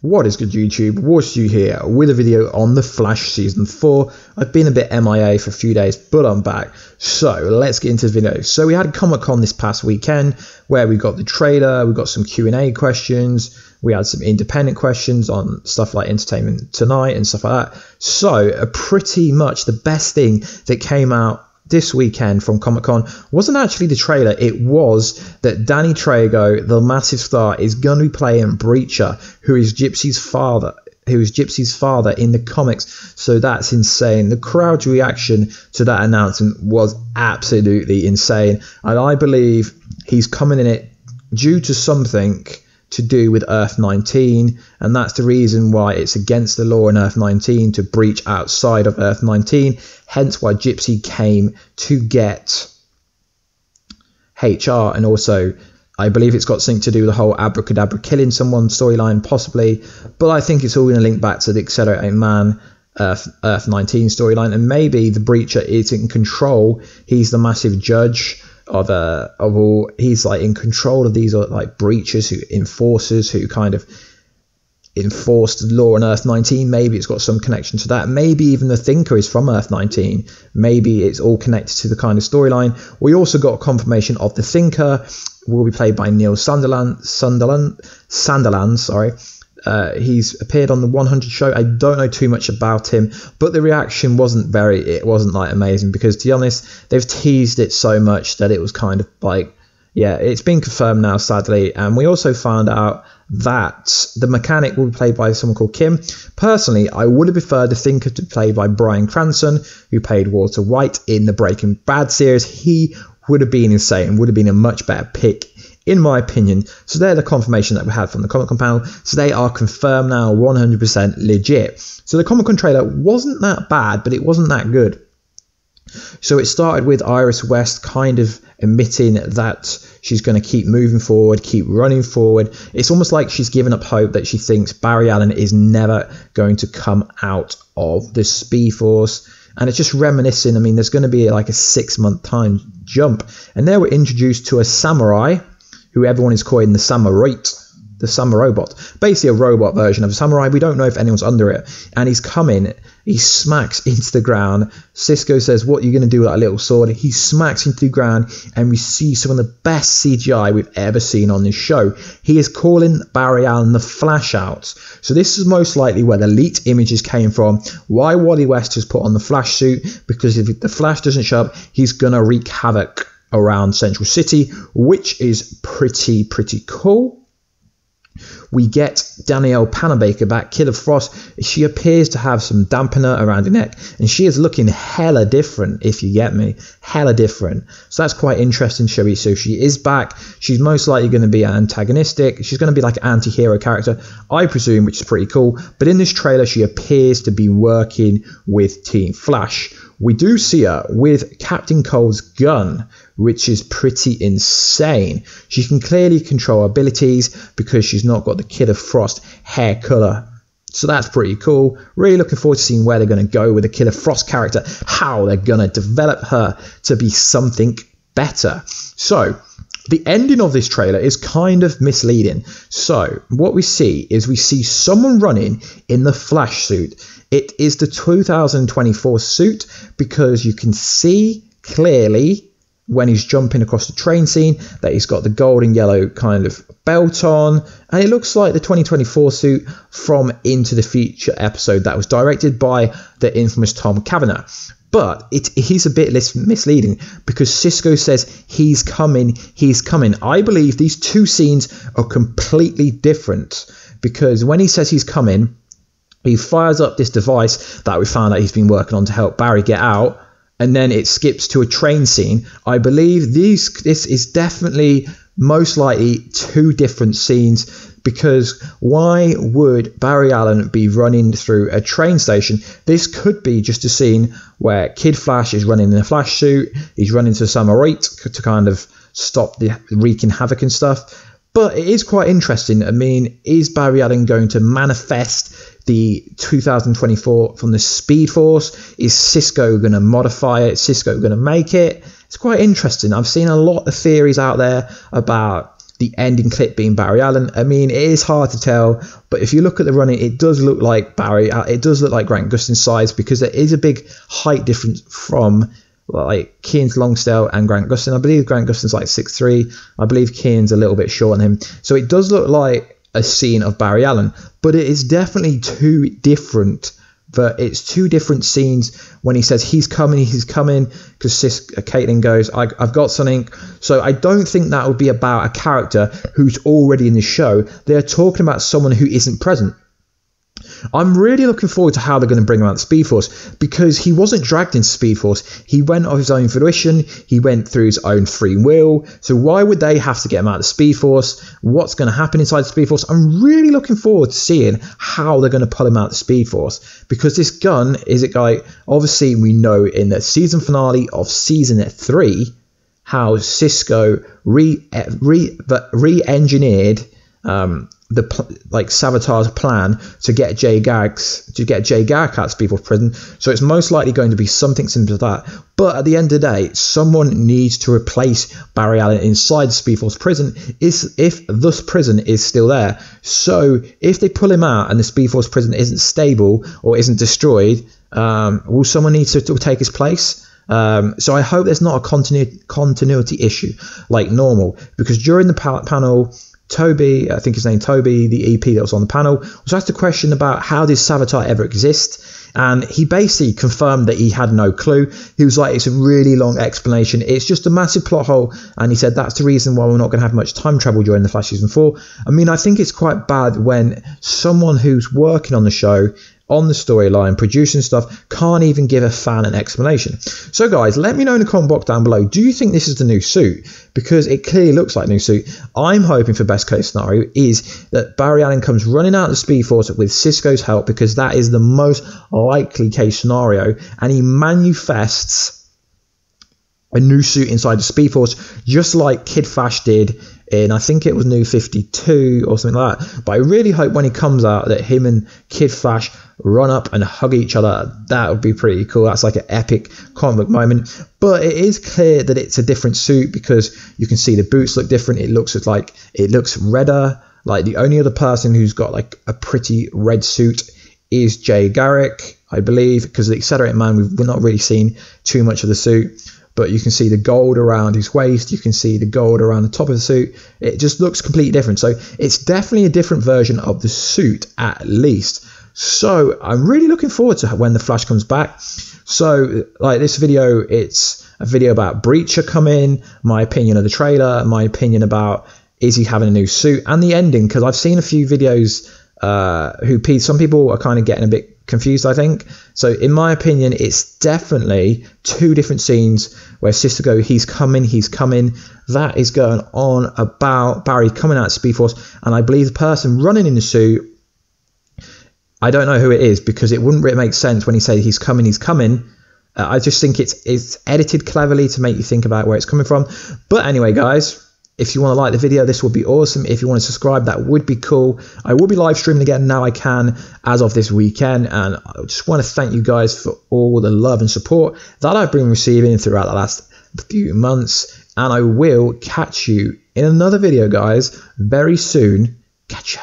What is good, YouTube? Warstu here with a video on The Flash Season 4. I've been a bit MIA for a few days, but I'm back. So let's get into the video. So we had Comic-Con this past weekend where we got the trailer, we got some Q&A questions, we had some independent questions on stuff like Entertainment Tonight and stuff like that. So pretty much the best thing that came out this weekend from Comic-Con wasn't actually the trailer. It was that Danny Trejo, the massive star, is going to be playing Breacher, who is Gypsy's father in the comics. So that's insane. The crowd's reaction to that announcement was absolutely insane, and I believe he's coming in it due to something to do with Earth 19, and that's the reason why it's against the law in Earth 19 to breach outside of Earth 19, hence why Gypsy came to get HR. And also I believe it's got something to do with the whole abracadabra killing someone storyline, possibly, but I think it's all going to link back to the Accelerating Man Earth 19 storyline, and maybe the Breacher is in control. He's the massive judge of all. He's like in control of these like breachers, enforcers who kind of enforced the law on Earth 19. Maybe it's got some connection to that. Maybe even the Thinker is from Earth 19. Maybe it's all connected to the kind of storyline. We also got confirmation of the Thinker will be played by Neil Sunderland. Sorry. He's appeared on the 100 show. I don't know too much about him, but the reaction wasn't like amazing, because to be honest, they've teased it so much that it was kind of like, yeah, it's been confirmed now, sadly. And we also found out that the mechanic will be played by someone called Kim. Personally, I would have preferred the Thinker to be played by Bryan Cranston, who played Walter White in the Breaking Bad series. He would have been insane, would have been a much better pick, in my opinion. So they're the confirmation that we had from the Comic-Con panel. So they are confirmed now, 100% legit. So the Comic-Con trailer wasn't that bad, but it wasn't that good. So it started with Iris West kind of admitting that she's going to keep moving forward, keep running forward. It's almost like she's given up hope, that she thinks Barry Allen is never going to come out of the Speed Force. And it's just reminiscing. I mean, there's going to be like a 6-month time jump. And there we're introduced to a samurai, who everyone is calling the Samurite, the Samurobot. Basically a robot version of a samurai. We don't know if anyone's under it. And he's coming, he smacks into the ground. Cisco says, what are you going to do with that little sword? He smacks into the ground, and we see some of the best CGI we've ever seen on this show. He is calling Barry Allen the Flash out. So this is most likely where the leaked images came from. Why Wally West has put on the Flash suit, because if the Flash doesn't show up, he's going to wreak havoc around Central City, which is pretty cool. We get Danielle Panabaker back, Killer Frost. She appears to have some dampener around her neck, and she is looking hella different, if you get me. Hella different. So that's quite interesting, shall we? So she is back. She's most likely going to be antagonistic. She's going to be like an anti-hero character, I presume, which is pretty cool. But in this trailer, she appears to be working with Team Flash. We do see her with Captain Cold's gun, which is pretty insane. She can clearly control her abilities because she's not got the Killer Frost hair color. So that's pretty cool. Really looking forward to seeing where they're going to go with the Killer Frost character, how they're going to develop her to be something better. So the ending of this trailer is kind of misleading. So what we see is we see someone running in the Flash suit. It is the 2024 suit, because you can see clearly when he's jumping across the train scene that he's got the gold and yellow kind of belt on, and it looks like the 2024 suit from Into the Future episode that was directed by the infamous Tom Cavanagh. But it is a bit less misleading, because Cisco says he's coming. I believe these two scenes are completely different, because when he says he's coming, he fires up this device that we found out he's been working on to help Barry get out, and then it skips to a train scene. I believe this is definitely most likely two different scenes, because why would Barry Allen be running through a train station? This could be just a scene where Kid Flash is running in a Flash suit, he's running to Samurite to kind of stop the wreaking havoc and stuff. But it is quite interesting. I mean, is Barry Allen going to manifest the 2024 from the Speed Force? Is Cisco going to modify it? Is Cisco going to make it? It's quite interesting. I've seen a lot of theories out there about the ending clip being Barry Allen. I mean, it is hard to tell, but if you look at the running, it does look like it does look like Grant Gustin's size, because there is a big height difference from like Keane's Longstail and Grant Gustin. I believe Grant Gustin's like 6'3". I believe Keane's a little bit short on him. So it does look like a scene of Barry Allen, but it is definitely two different scenes when he says he's coming, because Caitlin goes, I've got something. So I don't think that would be about a character who's already in the show. They're talking about someone who isn't present. I'm really looking forward to how they're going to bring him out of Speed Force, because he wasn't dragged into Speed Force. He went of his own fruition. He went through his own free will. So why would they have to get him out of the Speed Force? What's going to happen inside the Speed Force? I'm really looking forward to seeing how they're going to pull him out of the Speed Force, because this gun is a guy, obviously we know in the season finale of season 3 how Cisco re-engineered Savitar's plan to get Jay Garrick out of Speed Force prison. So it's most likely going to be something similar to that. But at the end of the day, someone needs to replace Barry Allen inside the Speed Force prison if this prison is still there. So if they pull him out and the Speed Force prison isn't stable or isn't destroyed, will someone need to take his place? So I hope there's not a continuity issue like normal, because during the panel, Toby, I think his name Toby, the EP that was on the panel, was asked a question about how did Savitar ever exist, and he basically confirmed that he had no clue. He was like, it's a really long explanation, it's just a massive plot hole, and he said that's the reason why we're not going to have much time travel during the Flash season 4. I mean, I think it's quite bad when someone who's working on the show, on the storyline, producing stuff, can't even give a fan an explanation. So guys, let me know in the comment box down below, do you think this is the new suit? Because it clearly looks like a new suit. I'm hoping for best case scenario is that Barry Allen comes running out of the Speed Force with Cisco's help, because that is the most likely case scenario, and he manifests a new suit inside the Speed Force, just like Kid Flash did in, I think it was New 52 or something like that. But I really hope when he comes out that him and Kid Flash run up and hug each other. That would be pretty cool. That's like an epic comic book moment. But it is clear that it's a different suit, because you can see the boots look different. It looks redder. Like the only other person who's got like a pretty red suit is Jay Garrick, I believe, because the Accelerate Man, we've not really seen too much of the suit. But you can see the gold around his waist. You can see the gold around the top of the suit. It just looks completely different. So it's definitely a different version of the suit, at least. So I'm really looking forward to when the Flash comes back. So like this video, it's a video about Breacher coming, my opinion of the trailer, my opinion about is he having a new suit, and the ending, because I've seen a few videos some people are kind of getting a bit confused, I think. So in my opinion, it's definitely two different scenes where Sister go, he's coming. That is going on about Barry coming out of Speed Force, and I believe the person running in the suit, I don't know who it is, because it wouldn't really make sense when he said he's coming. I just think it's edited cleverly to make you think about where it's coming from. But anyway, guys, if you want to like the video, this would be awesome. If you want to subscribe, that would be cool. I will be live streaming again now. I can, as of this weekend, and I just want to thank you guys for all the love and support that I've been receiving throughout the last few months, and I will catch you in another video, guys, very soon. Catch ya.